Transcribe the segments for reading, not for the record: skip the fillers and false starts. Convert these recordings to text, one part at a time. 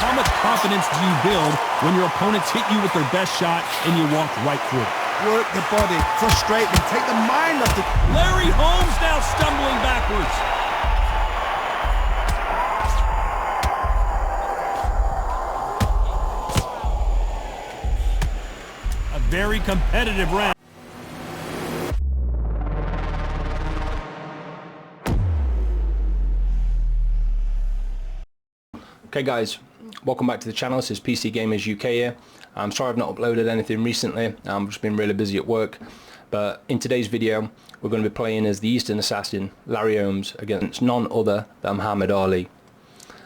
How much confidence do you build when your opponents hit you with their best shot and you walk right through it? Work the body, frustrate them, take the mind off the... Larry Holmes now stumbling backwards. A very competitive round. Okay guys, welcome back to the channel. This is PC-Gamerz-UK here. I'm sorry I've not uploaded anything recently. I've just been really busy at work. But in today's video, we're going to be playing as the Eastern Assassin, Larry Holmes, against none other than Muhammed Ali.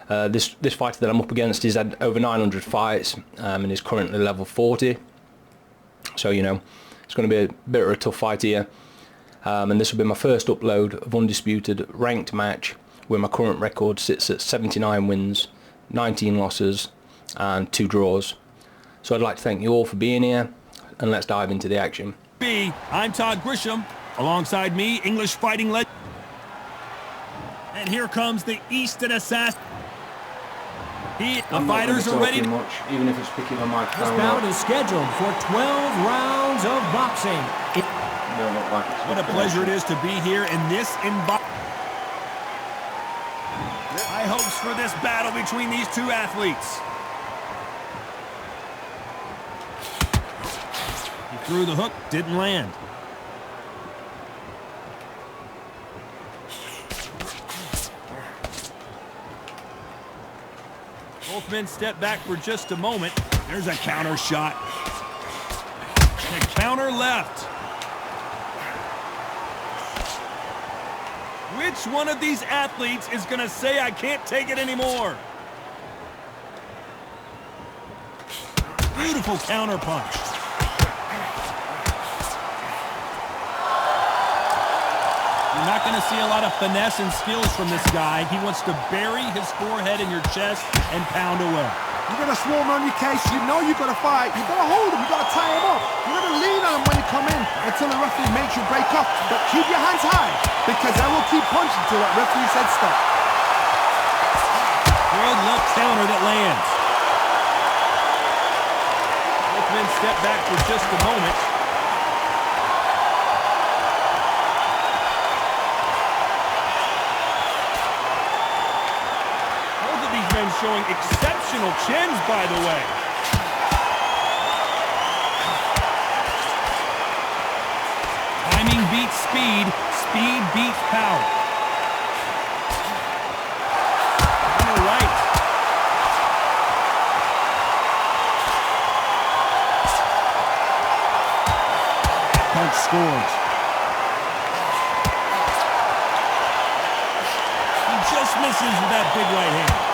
This fighter that I'm up against has had over 900 fights and is currently level 40. So, you know, it's going to be a bit of a tough fight here. And this will be my first upload of Undisputed ranked match, where my current record sits at 79 wins, 19 losses and 2 draws. So I'd like to thank you all for being here, and let's dive into the action. I'm Todd Grisham. Alongside me, English fighting legend. And here comes the Eastern Assassin. The fighters are ready. Much, even if it's picking on my This bout is scheduled for 12 rounds of boxing. What a pleasure it is to be here in this environment. High hopes for this battle between these two athletes. He threw the hook, didn't land. Both men step back for just a moment. There's a counter shot. And a counter left. Which one of these athletes is going to say, I can't take it anymore? Beautiful counter punch. You're not going to see a lot of finesse and skills from this guy. He wants to bury his forehead in your chest and pound away. You're going to swarm on your case, you know you've got to fight, you've got to hold him, you've got to tie him up, you've got to lean on him when you come in until the referee makes you break off, but keep your hands high, because I will keep punching until that referee said stop. Good left counter that lands. Both men step back for just a moment. Showing exceptional chins, by the way. Timing beats speed, speed beats power. On the right. Punch scores. He just misses with that big right hand.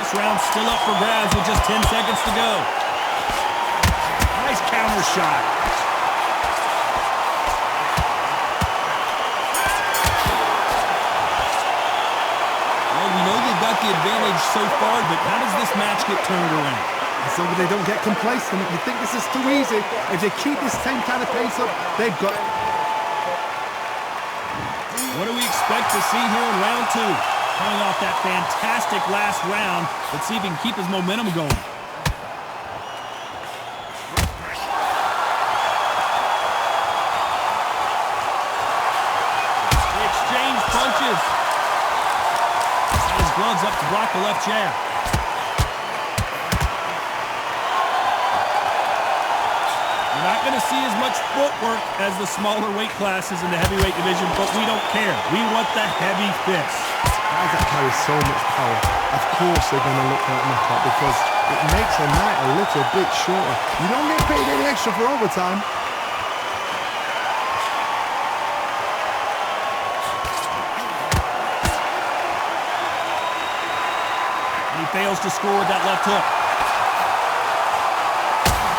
This round's still up for grabs with just 10 seconds to go. Nice counter shot. Well, we know they've got the advantage so far, but how does this match get turned around? So they don't get complacent. You think this is too easy. If they keep this same kind of pace up, they've got it. What do we expect to see here in round 2? Coming off that fantastic last round. Let's see if he can keep his momentum going. They exchange punches. His gloves up to block the left jab. You're not going to see as much footwork as the smaller weight classes in the heavyweight division, but we don't care. We want the heavy fists. Guys that carry so much power, of course they're going to look at knockout because it makes the night a little bit shorter. You don't get paid any extra for overtime. And he fails to score with that left hook.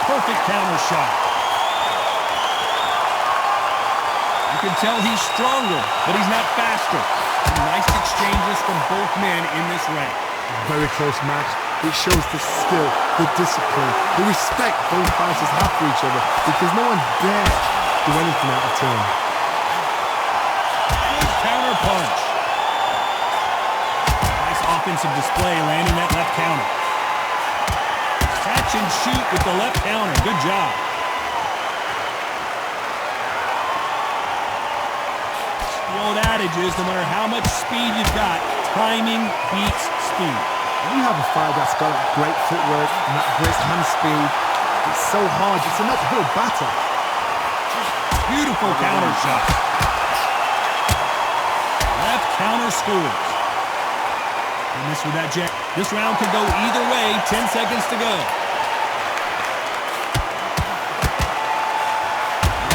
Perfect counter shot. You can tell he's stronger, but he's not faster. Nice exchanges from both men in this round. Very close match. It shows the skill, the discipline, the respect both fighters have for each other because no one dares do anything out of turn. Good counter punch. offensive display, landing that left counter. Catch and shoot with the left counter. Good job. The old adage is no matter how much speed you've got, timing beats speed. When you have a fighter that's got that great footwork and that great hand speed, it's so hard. It's an uphill battle. Beautiful counter shot. Left counter scores. And this with that jab. This round could go either way. 10 seconds to go.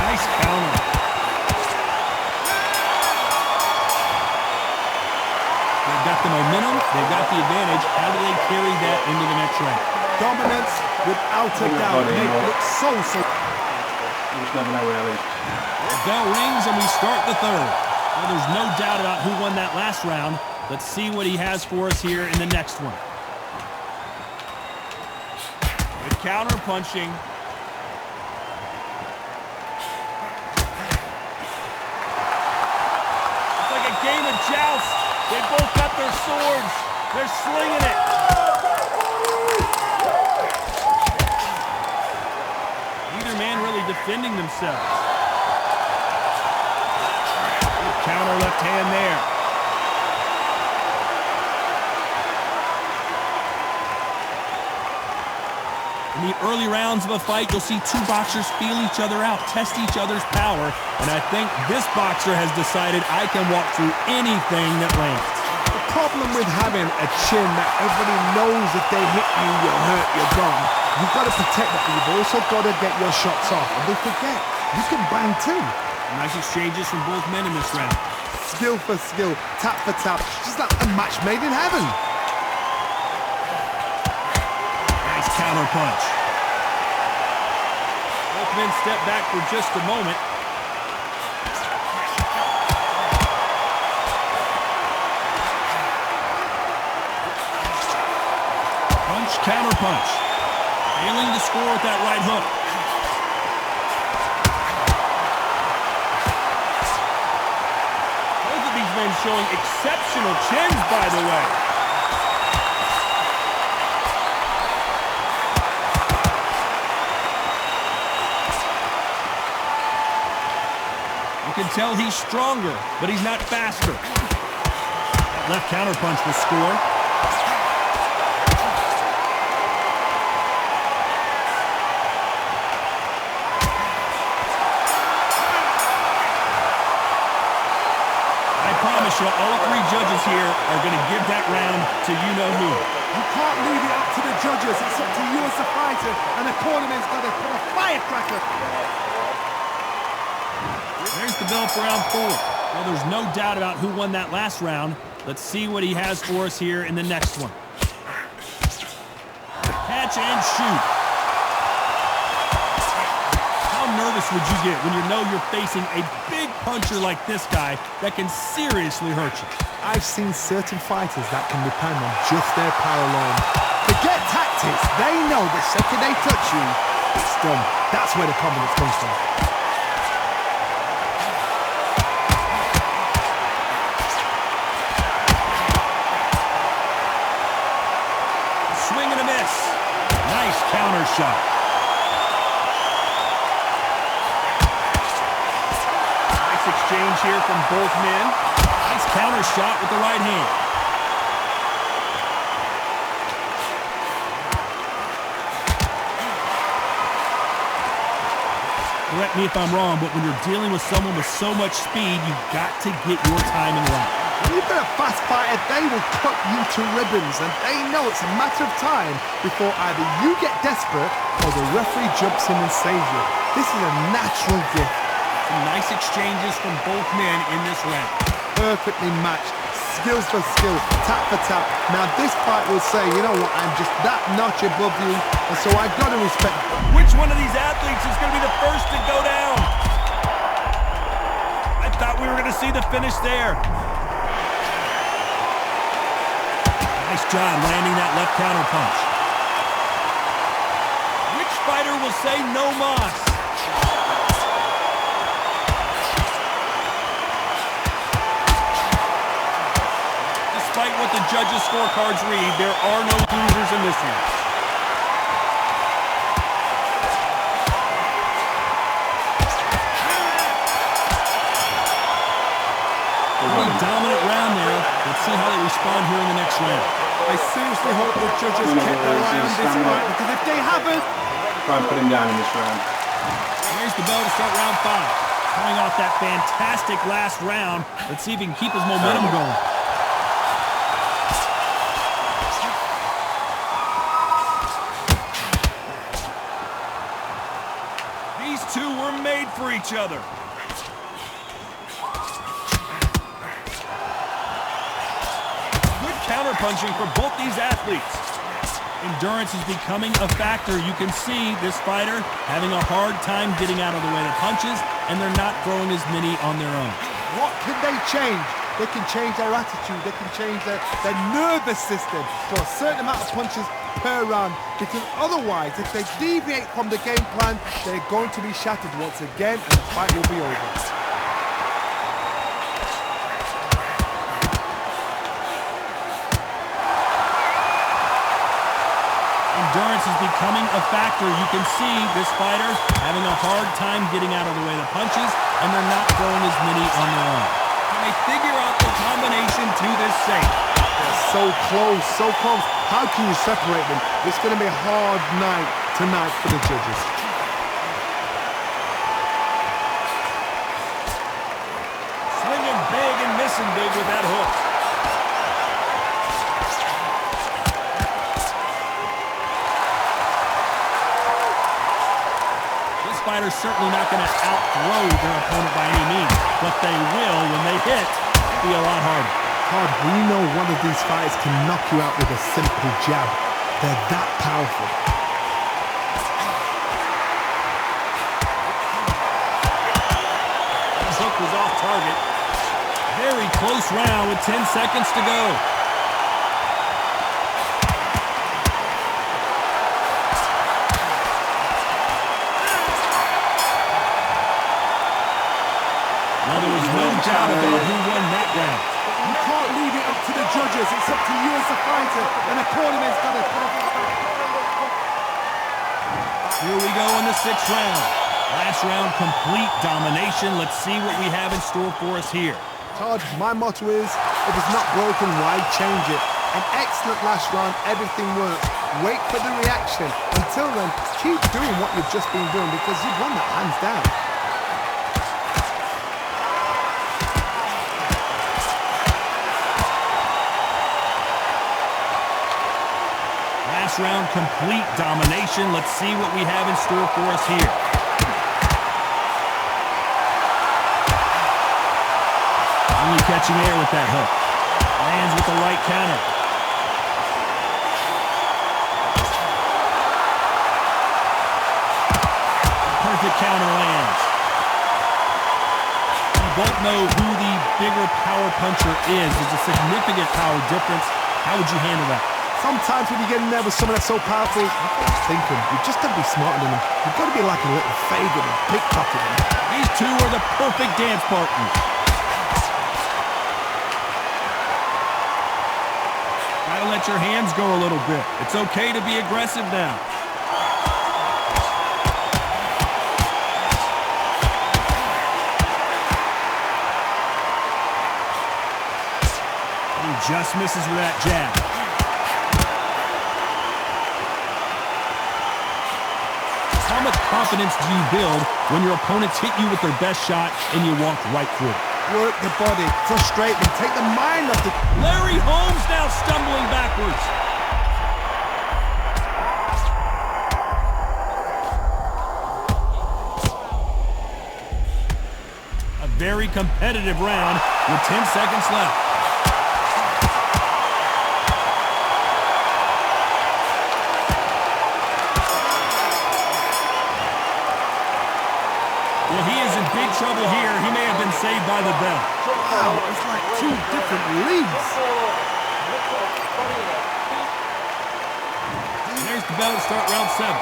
Nice counter. They've got the momentum. They've got the advantage. How do they carry that into the next round? Dominance, without a doubt. Make it look so. You just never know really. The bell rings and we start the third. Well, there's no doubt about who won that last round. Let's see what he has for us here in the next one. Good counter punching. It's like a game of joust. They both got their swords. They're slinging it. Neither man really defending themselves. Good counter left hand there. In the early rounds of a fight, you'll see two boxers feel each other out, test each other's power, and I think this boxer has decided I can walk through anything that lands. The problem with having a chin that everybody knows if they hit you, you're hurt, you're gone. You've got to protect that, but you've also got to get your shots off. And they forget, you can bang too. Nice exchanges from both men in this round. Skill for skill, tap for tap, just like a match made in heaven. Nice counter punch. Both men step back for just a moment. Punch, counter punch. Failing to score with that right hook. Both of these men showing exceptional chins, by the way. You can tell he's stronger, but he's not faster. That left counter punch will score. I promise you, all three judges here are going to give that round to you-know-who. You can't leave it up to the judges. It's up to you as a fighter, and the cornerman's got to put a firecracker. There's the bell for round 4. Well, there's no doubt about who won that last round. Let's see what he has for us here in the next one. Catch and shoot. How nervous would you get when you know you're facing a big puncher like this guy that can seriously hurt you? I've seen certain fighters that can depend on just their power alone. Forget tactics. They know the second they touch you, it's done. That's where the confidence comes from. Swing and a miss. Nice counter shot. Nice exchange here from both men. Nice counter shot with the right hand. Correct me if I'm wrong, but when you're dealing with someone with so much speed, you've got to get your timing right. When you've got a fast fighter, they will cut you to ribbons, and they know it's a matter of time before either you get desperate or the referee jumps in and saves you. This is a natural gift. Some nice exchanges from both men in this round. Perfectly matched. Skills for skill, tap for tap. Now this fight will say, you know what, I'm just that notch above you, and so I've got to respect. Which one of these athletes is going to be the first to go down? I thought we were going to see the finish there. Nice job landing that left counter punch. Which fighter will say no mas? despite what the judges' scorecards read, there are no losers in this one. Pretty dominant round there. Let's see how they respond here in the next round. I seriously hope the judges kept their eye on this fight, because if they haven't... Try and put him down in this round. Here's the bell to start round 5. Coming off that fantastic last round. Let's see if he can keep his momentum going. These two were made for each other. Good counterpunching for both these athletes. Endurance is becoming a factor. You can see this fighter having a hard time getting out of the way of punches, and they're not throwing as many on their own. What can they change? They can change their attitude. They can change their nervous system to a certain amount of punches per round, because otherwise, if they deviate from the game plan, they're going to be shattered once again, and the fight will be over. Endurance is becoming a factor. You can see this fighter having a hard time getting out of the way of the punches, and they're not throwing as many on their own. Can they figure out the combination to this safe? They're so close, so close. How can you separate them? It's going to be a hard night tonight for the judges. Swinging big and missing big with that hook. Fighters certainly not going to outthrow their opponent by any means, but they will, when they hit, be a lot harder. Todd, we know one of these fighters can knock you out with a simple jab. They're that powerful. His hook was off target. Very close round with 10 seconds to go. There was no doubt about who won that round. You can't leave it up to the judges. It's up to you as a fighter. And the cornerman's got to... Here we go in the 6th round. Last round, complete domination. Let's see what we have in store for us here. Todd, my motto is, if it's not broken, why change it? An excellent last round. Everything works. Wait for the reaction. Until then, keep doing what you've just been doing, because you've won that hands down. Last round, complete domination. Let's see what we have in store for us here. Only catching air with that hook. Lands with the right counter. Perfect counter lands. We both know who the bigger power puncher is. There's a significant power difference. How would you handle that? Sometimes when you get in there with someone that's so powerful, thinking, you've just got to be smarter than them. You've got to be like a little faggot and pickpocket them. These two are the perfect dance partners. Gotta let your hands go a little bit. It's okay to be aggressive now. He just misses with that jab. How much confidence do you build when your opponents hit you with their best shot and you walk right through it? Work the body, frustrate them, take the mind off the... Larry Holmes now stumbling backwards. A very competitive round with 10 seconds left. Well, he is in big trouble here. He may have been saved by the bell. Wow, it's like two different leagues. There's the bell to start round 7.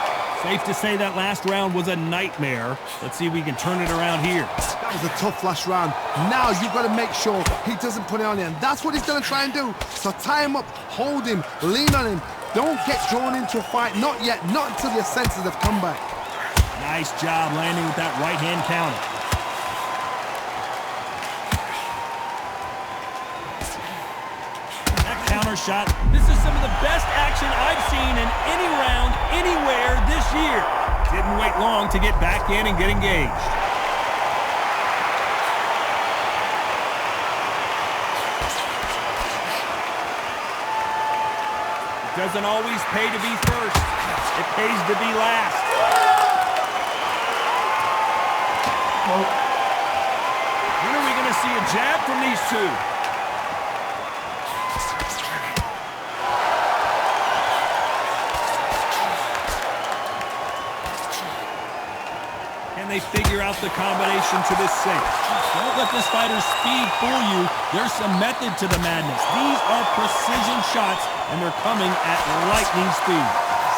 Safe to say that last round was a nightmare. Let's see if we can turn it around here. That was a tough last round. Now you've got to make sure he doesn't put it on you, and that's what he's going to try and do. So tie him up, hold him, lean on him. Don't get drawn into a fight. Not yet. Not until your senses have come back. Nice job landing with that right-hand counter. That counter shot. This is some of the best action I've seen in any round, anywhere this year. Didn't wait long to get back in and get engaged. It doesn't always pay to be first. It pays to be last. When are we going to see a jab from these two? Can they figure out the combination to this sink? Don't let this fighter's speed fool you. There's some method to the madness. These are precision shots, and they're coming at lightning speed.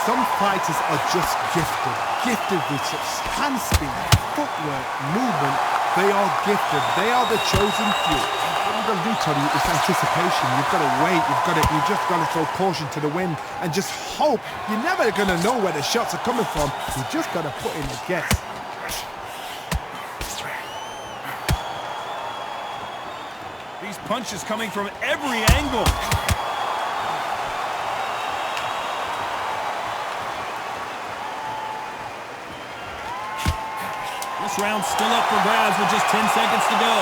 Some fighters are just gifted with such hand speed, footwork, movement. They are gifted. They are the chosen few. What you've got to do, Tony, is anticipation. You've got to wait. You just got to throw caution to the wind and just hope. You're never going to know where the shots are coming from. You just got to put in a guess. These punches coming from every angle. This round's still up for grabs with just 10 seconds to go.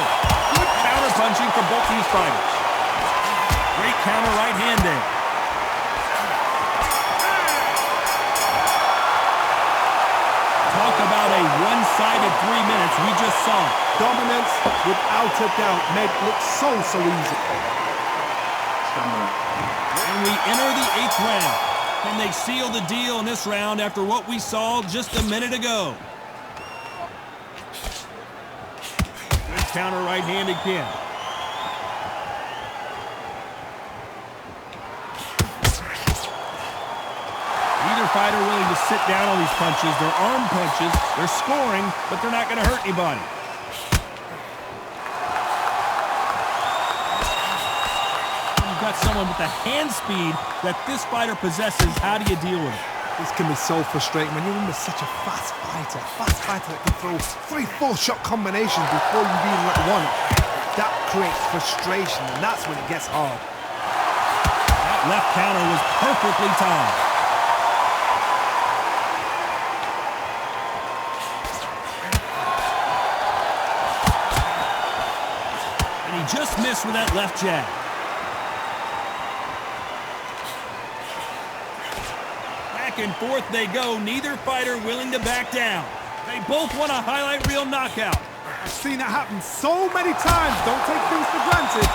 Good counter punching for both these fighters. Great counter right hand there. Talk about a one-sided 3 minutes we just saw. Dominance, without a doubt, made it look so easy. And we enter the 8th round. Can they seal the deal in this round after what we saw just a minute ago? Good counter right hand again. Neither fighter willing to sit down on these punches. They're arm punches. They're scoring, but they're not going to hurt anybody. You've got someone with the hand speed that this fighter possesses. How do you deal with it? This can be so frustrating when you're under such a fast fighter that can throw 3-4 shot combinations before you even let one off. That creates frustration, and that's when it gets hard. That left counter was perfectly timed. And he just missed with that left jab. Back and forth they go, neither fighter willing to back down. They both want a highlight reel knockout. I've seen it happen so many times. Don't take things for granted.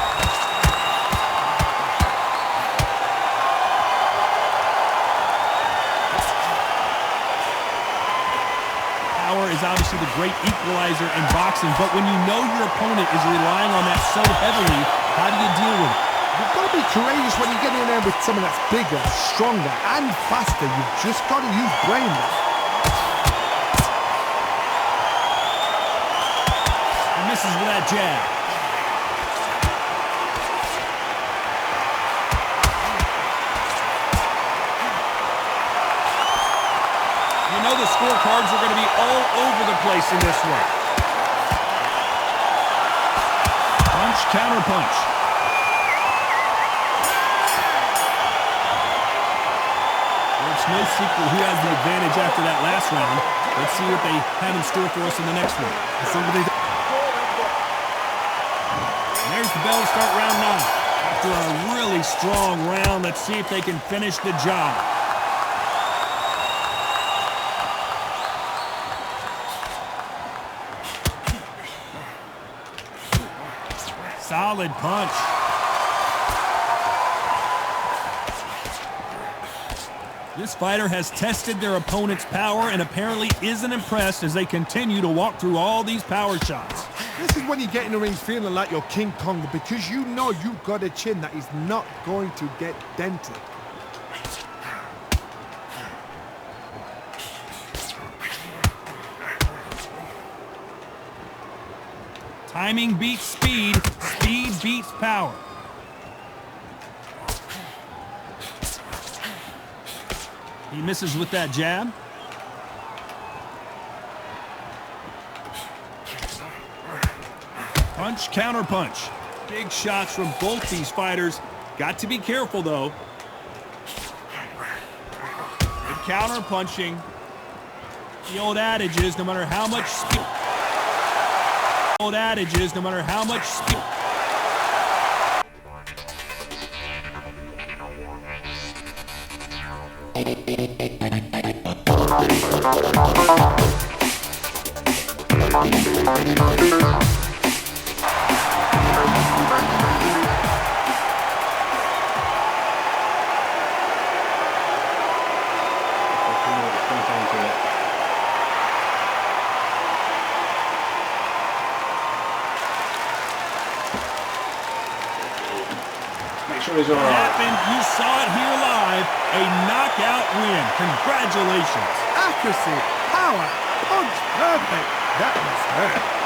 Power is obviously the great equalizer in boxing, but when you know your opponent is relying on that so heavily, how do you deal with it? You've got to be courageous when you get in there with someone that's bigger, stronger, and faster. You've just got to use brain. He misses with that jab. You know the scorecards are going to be all over the place in this one. Punch, counter punch. It's no secret who has the advantage after that last round. Let's see what they have in store for us in the next one. And there's the bell to start round 9. After a really strong round, let's see if they can finish the job. Solid punch. This fighter has tested their opponent's power and apparently isn't impressed as they continue to walk through all these power shots. This is when you get in the ring feeling like you're King Kong, because you know you've got a chin that is not going to get dented. Timing beats speed. Speed beats power. He misses with that jab. Punch, counter punch. Big shots from both these fighters. Got to be careful, though. Good counter punching. The old adage is no matter how much speed. Old adage is no matter how much speed. Make sure he's all right. Happened. You saw it here live. A knockout win. Congratulations. Accuracy, power, punch, perfect. That was hurt.